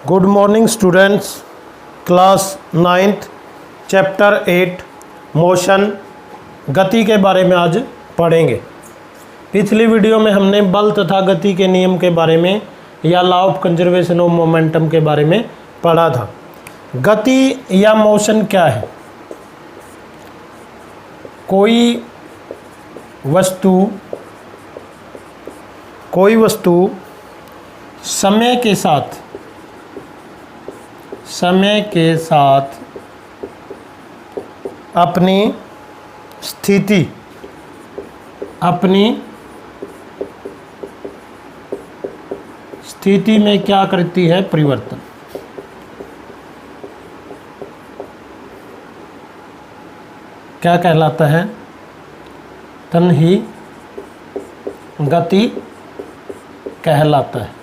Good morning students. Class 9th chapter 8 motion गति के बारे में आज पढ़ेंगे। पिछली वीडियो में हमने बल तथा गति के नियम के बारे में या law of conservation of momentum के बारे में पढ़ा था। गति या मोशन क्या है? कोई वस्तु समय के साथ अपनी स्थिति में क्या करती है? परिवर्तन। क्या कहलाता है? तन ही गति कहलाता है।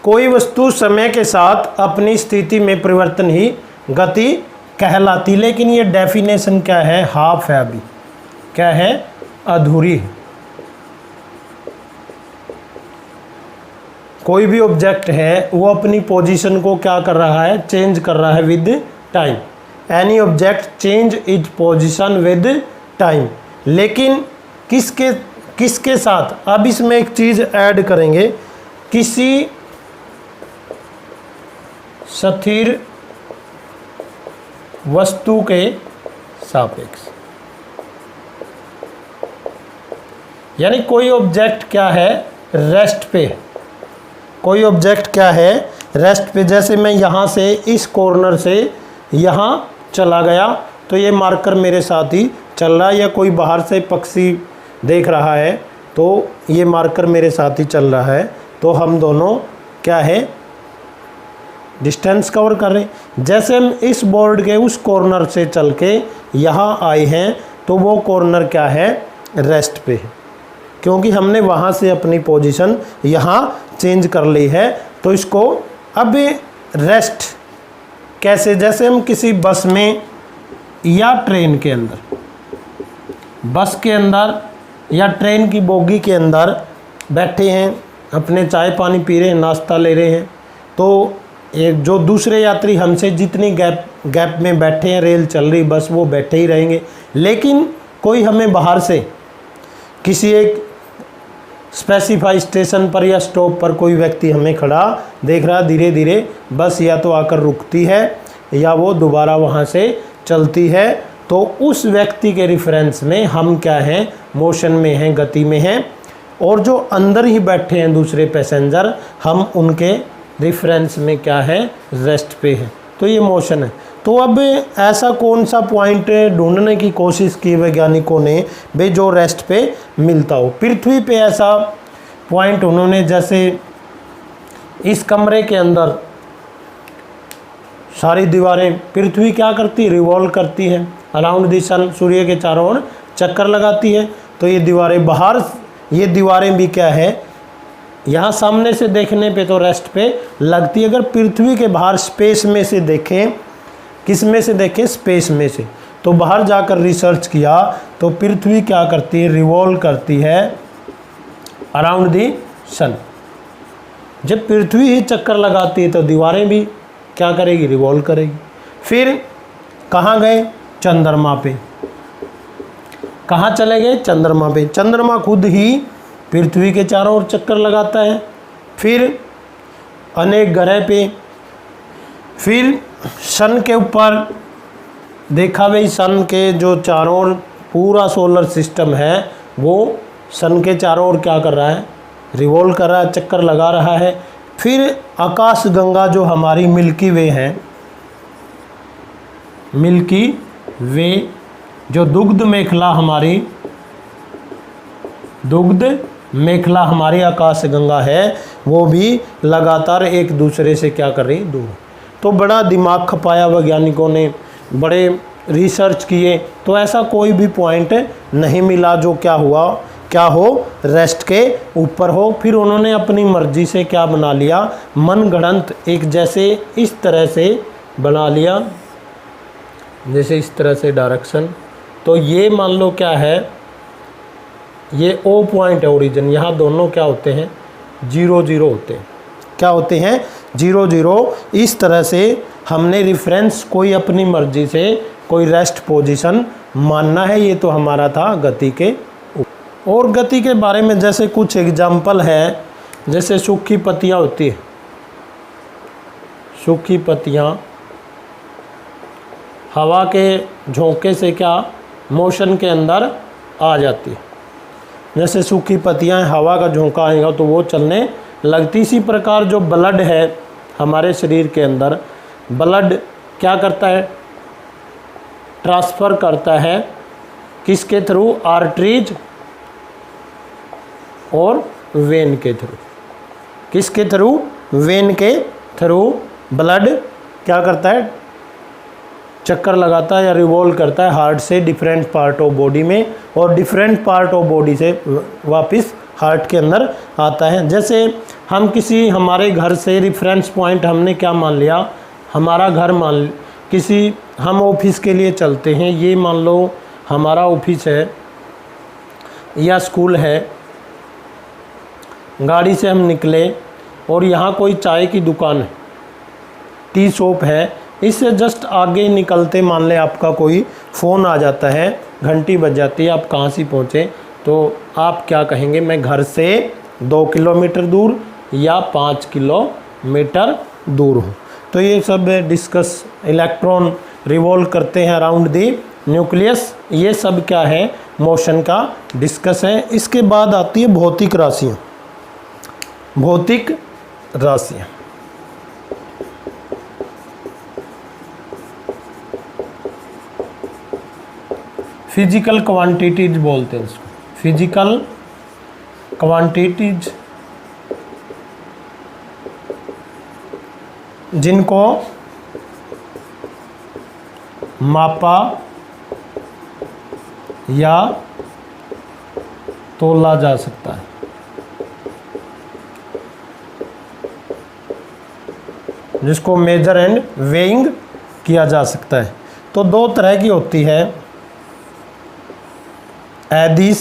कोई वस्तु समय के साथ अपनी स्थिति में परिवर्तन ही गति कहलाती। लेकिन ये डेफिनेशन क्या है? हाफ है, अभी क्या है? अधूरी है। कोई भी ऑब्जेक्ट है वो अपनी पोजीशन को क्या कर रहा है? चेंज कर रहा है with time. Any object change its position with time. लेकिन किसके साथ? अब इसमें एक चीज ऐड करेंगे, किसी स्थिर वस्तु के सापेक्ष। यानी कोई ऑब्जेक्ट क्या है? रेस्ट पे। कोई ऑब्जेक्ट क्या है? रेस्ट पे। जैसे मैं यहाँ से इस कॉर्नर से यहाँ चला गया तो ये मार्कर मेरे साथ ही चल रहा है, या कोई बाहर से पक्षी देख रहा है तो ये मार्कर मेरे साथ ही चल रहा है। तो हम दोनों क्या है? डिस्टेंस कवर कर रहे हैं। जैसे हम इस बोर्ड के उस कॉर्नर से चल के यहाँ आए हैं तो वो कॉर्नर क्या है? रेस्ट पे है, क्योंकि हमने वहाँ से अपनी पोजीशन यहाँ चेंज कर ली है। तो इसको अब रेस्ट कैसे? जैसे हम किसी बस में या ट्रेन के अंदर, बस के अंदर या ट्रेन की बोगी के अंदर बैठे हैं, अपने चाय पानी पी रहे हैं, नाश्ता ले रहे हैं, तो एक जो दूसरे यात्री हमसे जितनी गैप में बैठे हैं, रेल चल रही, बस वो बैठे ही रहेंगे। लेकिन कोई हमें बाहर से किसी एक स्पेसिफाई स्टेशन पर या स्टॉप पर कोई व्यक्ति हमें खड़ा देख रहा, धीरे धीरे बस या तो आकर रुकती है या वो दोबारा वहाँ से चलती है, तो उस व्यक्ति के रिफरेंस में हम क्या हैं? मोशन में हैं, गति में हैं। और जो अंदर ही बैठे हैं दूसरे पैसेंजर, हम उनके रिफरेंस में क्या है? रेस्ट पे है। तो ये मोशन है। तो अब ऐसा कौन सा पॉइंट ढूंढने की कोशिश की वैज्ञानिकों ने भाई जो रेस्ट पे मिलता हो? पृथ्वी पे ऐसा पॉइंट उन्होंने, जैसे इस कमरे के अंदर सारी दीवारें, पृथ्वी क्या करती? रिवॉल्व करती है अराउंड द सन, सूर्य के चारों ओर चक्कर लगाती है। तो ये दीवारें बाहर, ये दीवारें भी क्या है? यहाँ सामने से देखने पे तो रेस्ट पे लगती है। अगर पृथ्वी के बाहर स्पेस में से देखें, किस में से देखें? स्पेस में से। तो बाहर जाकर रिसर्च किया तो पृथ्वी क्या करती है? रिवॉल्व करती है अराउंड दी सन। जब पृथ्वी ही चक्कर लगाती है तो दीवारें भी क्या करेगी? रिवॉल्व करेगी। फिर कहाँ गए? चंद्रमा पे। कहाँ चले गए? चंद्रमा पे। चंद्रमा खुद ही पृथ्वी के चारों ओर चक्कर लगाता है। फिर अनेक ग्रह पे, फिर सन के ऊपर देखा भाई, सन के जो चारों ओर पूरा सोलर सिस्टम है वो सन के चारों ओर क्या कर रहा है? रिवॉल्व कर रहा है, चक्कर लगा रहा है। फिर आकाश गंगा जो हमारी मिल्की वे है, मिल्की वे जो दुग्ध मेखला हमारी आकाश गंगा है, वो भी लगातार एक दूसरे से क्या कर रही? दूर। तो बड़ा दिमाग खपाया वैज्ञानिकों ने, बड़े रिसर्च किए, तो ऐसा कोई भी पॉइंट नहीं मिला जो क्या हो? रेस्ट के ऊपर हो। फिर उन्होंने अपनी मर्जी से क्या बना लिया? मनगढ़ंत एक, जैसे इस तरह से बना लिया, जैसे इस तरह से डायरेक्शन। तो ये मान लो क्या है, ये ओ पॉइंट है ओरिजिन, यहाँ दोनों क्या होते हैं 0 0 होते हैं। क्या होते हैं 0 0। इस तरह से हमने रेफरेंस कोई अपनी मर्जी से कोई रेस्ट पोजीशन मानना है। ये तो हमारा था गति के ऊपर। और गति के बारे में जैसे कुछ एग्जाम्पल है, जैसे सूखी पत्तियाँ होती है, सूखी पत्तियाँ हवा के झोंके से क्या मोशन के अंदर आ जाती है। जैसे सूखी पत्तियाँ हवा का झोंका आएगा तो वो चलने लगती। इसी प्रकार जो ब्लड है हमारे शरीर के अंदर, ब्लड क्या करता है ट्रांसफ़र करता है किसके थ्रू, आर्टरीज और वेन के थ्रू। किसके थ्रू, वेन के थ्रू ब्लड क्या करता है, चक्कर लगाता है या रिवॉल्व करता है हार्ट से डिफरेंट पार्ट ऑफ बॉडी में, और डिफरेंट पार्ट ऑफ बॉडी से वापस हार्ट के अंदर आता है। जैसे हम किसी हमारे घर से रेफरेंस पॉइंट हमने क्या मान लिया, हमारा घर मान, किसी हम ऑफिस के लिए चलते हैं, ये मान लो हमारा ऑफिस है या स्कूल है, गाड़ी से हम निकले और यहाँ कोई चाय की दुकान है, टी शॉप है, इससे जस्ट आगे निकलते मान ले आपका कोई फ़ोन आ जाता है, घंटी बज जाती है, आप कहाँ से पहुँचे, तो आप क्या कहेंगे, मैं घर से 2 किलोमीटर दूर या 5 किलोमीटर दूर हूँ। तो ये सब डिस्कस, इलेक्ट्रॉन रिवॉल्व करते हैं अराउंड दी न्यूक्लियस, ये सब क्या है मोशन का डिस्कस है। इसके बाद आती है भौतिक राशियाँ। भौतिक राशियाँ फिजिकल क्वांटिटीज बोलते हैं इसको, फिजिकल क्वांटिटीज, जिनको मापा या तोला जा सकता है। जिसको मेजर एंड वेइंग किया जा सकता है। तो 2 तरह की होती है, एदिस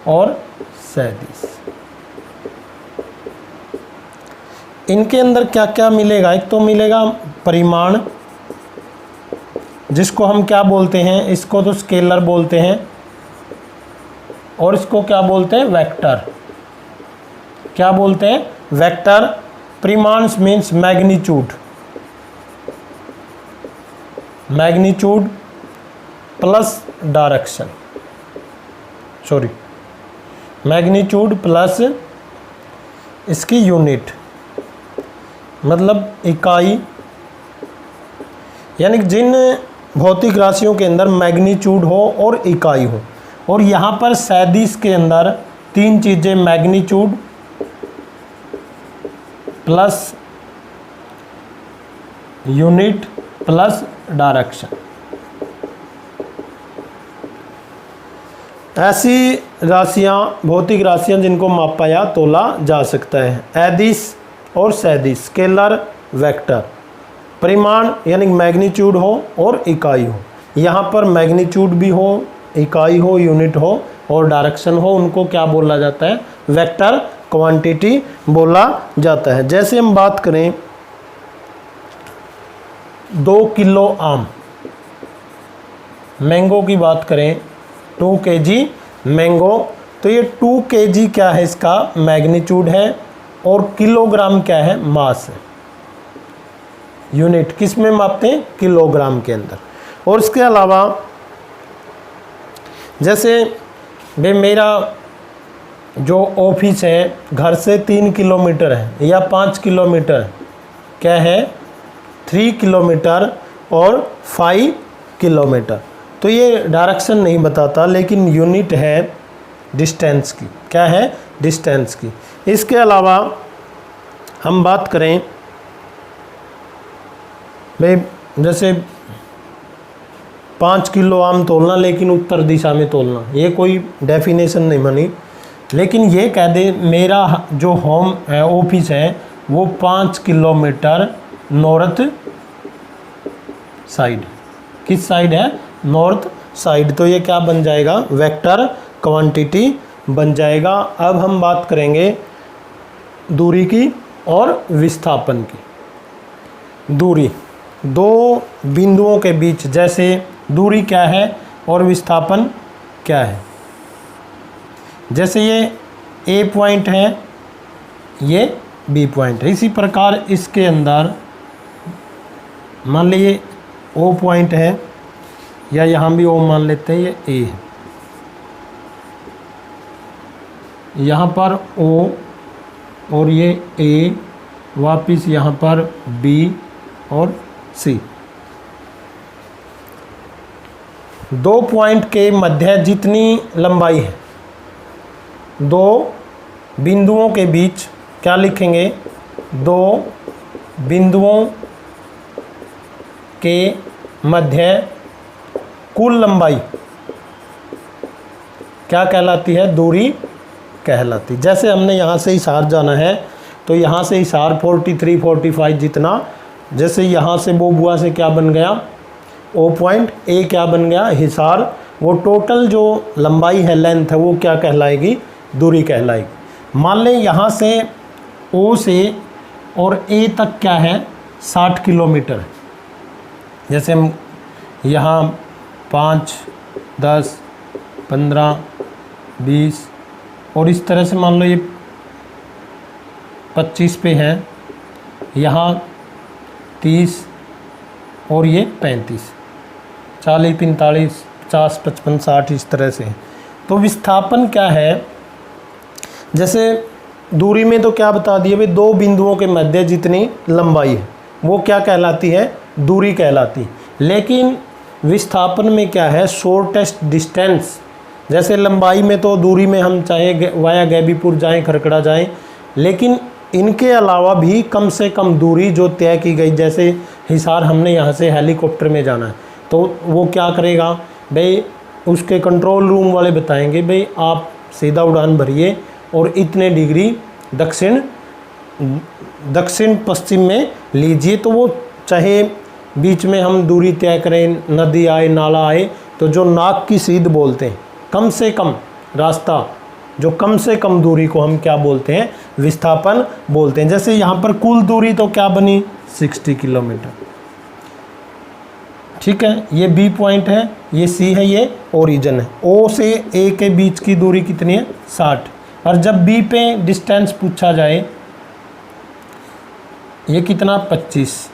और सैदिस। इनके अंदर क्या क्या मिलेगा, एक तो मिलेगा परिमाण, जिसको हम क्या बोलते हैं, इसको तो स्केलर बोलते हैं, और इसको क्या बोलते हैं वेक्टर। क्या बोलते हैं वेक्टर। परिमाण means magnitude, magnitude plus direction, sorry magnitude plus इसकी यूनिट, मतलब इकाई, यानी जिन भौतिक राशियों के अंदर मैग्नीट्यूड हो और इकाई हो। और यहाँ पर सैदिश के अंदर 3 चीज़ें, magnitude plus unit plus direction. ऐसी राशियाँ, भौतिक राशियाँ जिनको मापा या तोला जा सकता है। एदिश और सैदिश, स्केलर वेक्टर। परिमाण यानी मैग्नीट्यूड हो और इकाई हो। यहाँ पर मैग्नीट्यूड भी हो, इकाई हो, यूनिट हो और डायरेक्शन हो, उनको क्या बोला जाता है वेक्टर क्वांटिटी बोला जाता है। जैसे हम बात करें 2 किलो आम, मैंगो की बात करें 2 kg मैंगो, तो ये 2 kg क्या है, इसका मैग्नीट्यूड है, और किलोग्राम क्या है, मास है। यूनिट किस में मापते हैं, किलोग्राम के अंदर। और इसके अलावा जैसे भाई मेरा जो ऑफिस है घर से 3 किलोमीटर है या 5 किलोमीटर, क्या है 3 किलोमीटर और 5 किलोमीटर, तो ये डायरेक्शन नहीं बताता, लेकिन यूनिट है डिस्टेंस की। क्या है, डिस्टेंस की। इसके अलावा हम बात करें भाई जैसे 5 किलो आम तोलना, लेकिन उत्तर दिशा में तोलना, ये कोई डेफिनेशन नहीं बनी, लेकिन ये कह दे मेरा जो होम है, ऑफिस है, वो 5 किलोमीटर नॉर्थ साइड। किस साइड है, नॉर्थ साइड, तो ये क्या बन जाएगा, वेक्टर क्वांटिटी बन जाएगा। अब हम बात करेंगे दूरी की और विस्थापन की। दूरी दो बिंदुओं के बीच, जैसे दूरी क्या है और विस्थापन क्या है। जैसे ये ए पॉइंट है, ये बी पॉइंट है, इसी प्रकार इसके अंदर मान लीजिए ओ पॉइंट है, या यहाँ भी ओ मान लेते हैं, ये ए है, यहाँ पर ओ और ये ए, वापिस यहाँ पर बी और सी। दो पॉइंट के मध्य जितनी लंबाई है, दो बिंदुओं के बीच क्या लिखेंगे, दो बिंदुओं के मध्य कुल लंबाई क्या कहलाती है, दूरी कहलाती। जैसे हमने यहाँ से हिसार जाना है, तो यहाँ से हिसार 43, 45 जितना, जैसे यहाँ से बोबुआ से क्या बन गया, ओ पॉइंट, ए क्या बन गया, हिसार, वो टोटल जो लंबाई है, लेंथ है, वो क्या कहलाएगी, दूरी कहलाएगी। मान लें यहाँ से ओ से और ए तक क्या है, 60 किलोमीटर। जैसे हम यहाँ 5, 10, 15, 20 और इस तरह से मान लो ये 25 पे है, यहाँ 30 और ये 35, 40, 45, 50, 55, 60 इस तरह से। तो विस्थापन क्या है, जैसे दूरी में तो क्या बता दिए भाई, दो बिंदुओं के मध्य जितनी लंबाई है वो क्या कहलाती है, दूरी कहलाती है। लेकिन विस्थापन में क्या है, शॉर्टेस्ट डिस्टेंस। जैसे लंबाई में तो दूरी में हम चाहे वाया गैबीपुर जाएं, खरकड़ा जाएं, लेकिन इनके अलावा भी कम से कम दूरी जो तय की गई, जैसे हिसार हमने यहाँ से हेलीकॉप्टर में जाना है, तो वो क्या करेगा भाई, उसके कंट्रोल रूम वाले बताएंगे भाई आप सीधा उड़ान भरिए और इतने डिग्री दक्षिण पश्चिम में लीजिए। तो वो चाहे बीच में हम दूरी तय करें, नदी आए, नाला आए, तो जो नाक की सीध बोलते हैं, कम से कम रास्ता, जो कम से कम दूरी को हम क्या बोलते हैं, विस्थापन बोलते हैं। जैसे यहाँ पर कुल दूरी तो क्या बनी, 60 किलोमीटर। ठीक है, ये बी पॉइंट है, ये सी है, ये ओरिजिन है। ओ से ए के बीच की दूरी कितनी है, 60। और जब बी पे डिस्टेंस पूछा जाए, ये कितना, 25।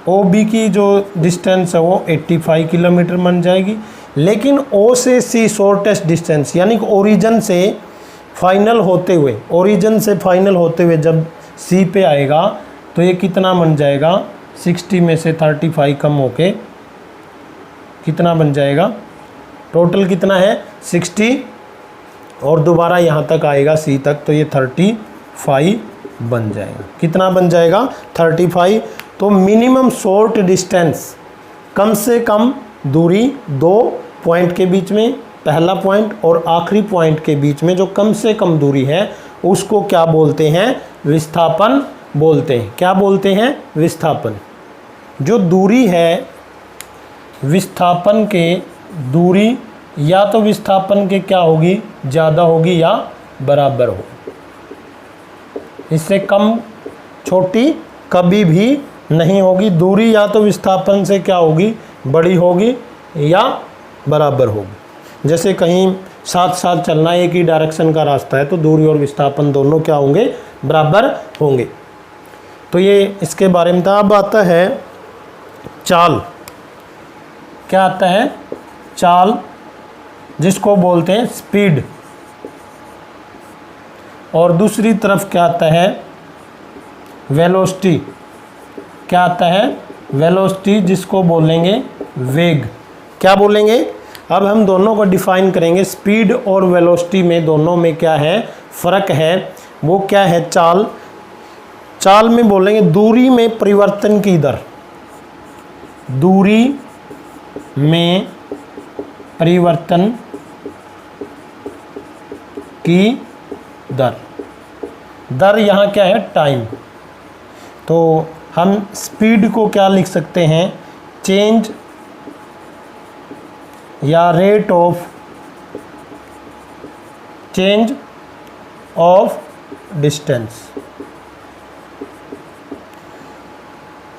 ओ बी की जो डिस्टेंस है वो 85 किलोमीटर बन जाएगी। लेकिन ओ से सी शॉर्टेस्ट डिस्टेंस, यानी कि ओरिजिन से फाइनल होते हुए जब सी पे आएगा, तो ये कितना बन जाएगा, 60 में से 35 कम होके कितना बन जाएगा, टोटल कितना है 60, और दोबारा यहाँ तक आएगा सी तक, तो ये 35 बन जाएगा। कितना बन जाएगा, 35। तो मिनिमम शॉर्ट डिस्टेंस, कम से कम दूरी दो पॉइंट के बीच में, पहला पॉइंट और आखिरी पॉइंट के बीच में जो कम से कम दूरी है, उसको क्या बोलते हैं, विस्थापन बोलते हैं। क्या बोलते हैं, विस्थापन। जो दूरी है विस्थापन के, दूरी या तो विस्थापन के क्या होगी, ज़्यादा होगी या बराबर होगी, इससे कम छोटी कभी भी नहीं होगी। दूरी या तो विस्थापन से क्या होगी, बड़ी होगी या बराबर होगी। जैसे कहीं साथ साथ चलना, एक ही डायरेक्शन का रास्ता है, तो दूरी और विस्थापन दोनों क्या होंगे, बराबर होंगे। तो ये इसके बारे में था। अब आता है चाल। क्या आता है, चाल, जिसको बोलते हैं स्पीड। और दूसरी तरफ क्या आता है, वेलोसिटी। क्या आता है, वेलोसिटी, जिसको बोलेंगे वेग। क्या बोलेंगे, अब हम दोनों को डिफाइन करेंगे। स्पीड और वेलोसिटी में, दोनों में क्या है, फ़र्क है। वो क्या है, चाल। चाल में बोलेंगे दूरी में परिवर्तन की दर। दूरी में परिवर्तन की दर। दर यहाँ क्या है, टाइम। तो हम स्पीड को क्या लिख सकते हैं, चेंज या rate of change of distance.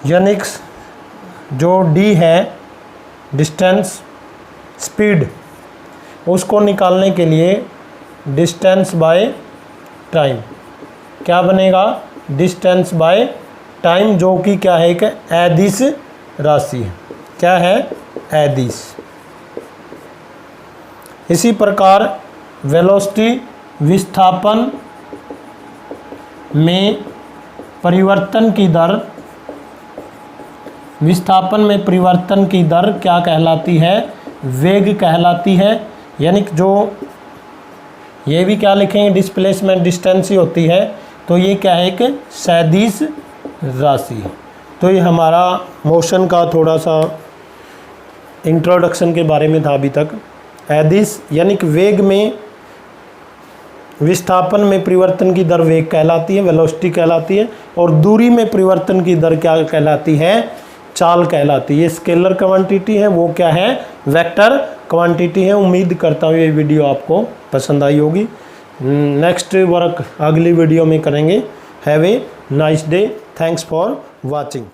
यानी जो d है डिस्टेंस स्पीड, उसको निकालने के लिए डिस्टेंस बाय टाइम क्या बनेगा, डिस्टेंस बाय टाइम, जो कि क्या है, एक अदिश राशि है। क्या है, अदिश। इसी प्रकार वेलोसिटी विस्थापन में परिवर्तन की दर, विस्थापन में परिवर्तन की दर क्या कहलाती है, वेग कहलाती है। यानी कि जो ये भी क्या लिखेंगे, डिस्प्लेसमेंट डिस्टेंस ही होती है, तो ये क्या है, एक सदिश राशि है। तो ये हमारा मोशन का थोड़ा सा इंट्रोडक्शन के बारे में था अभी तक। अदिश यानी कि वेग में, विस्थापन में परिवर्तन की दर वेग कहलाती है, वेलोसिटी कहलाती है, और दूरी में परिवर्तन की दर क्या कहलाती है, चाल कहलाती है। ये स्केलर क्वांटिटी है, वो क्या है, वेक्टर क्वांटिटी है। उम्मीद करता हूँ ये वीडियो आपको पसंद आई होगी। नेक्स्ट वर्क अगली वीडियो में करेंगे। Have a nice day, thanks for watching.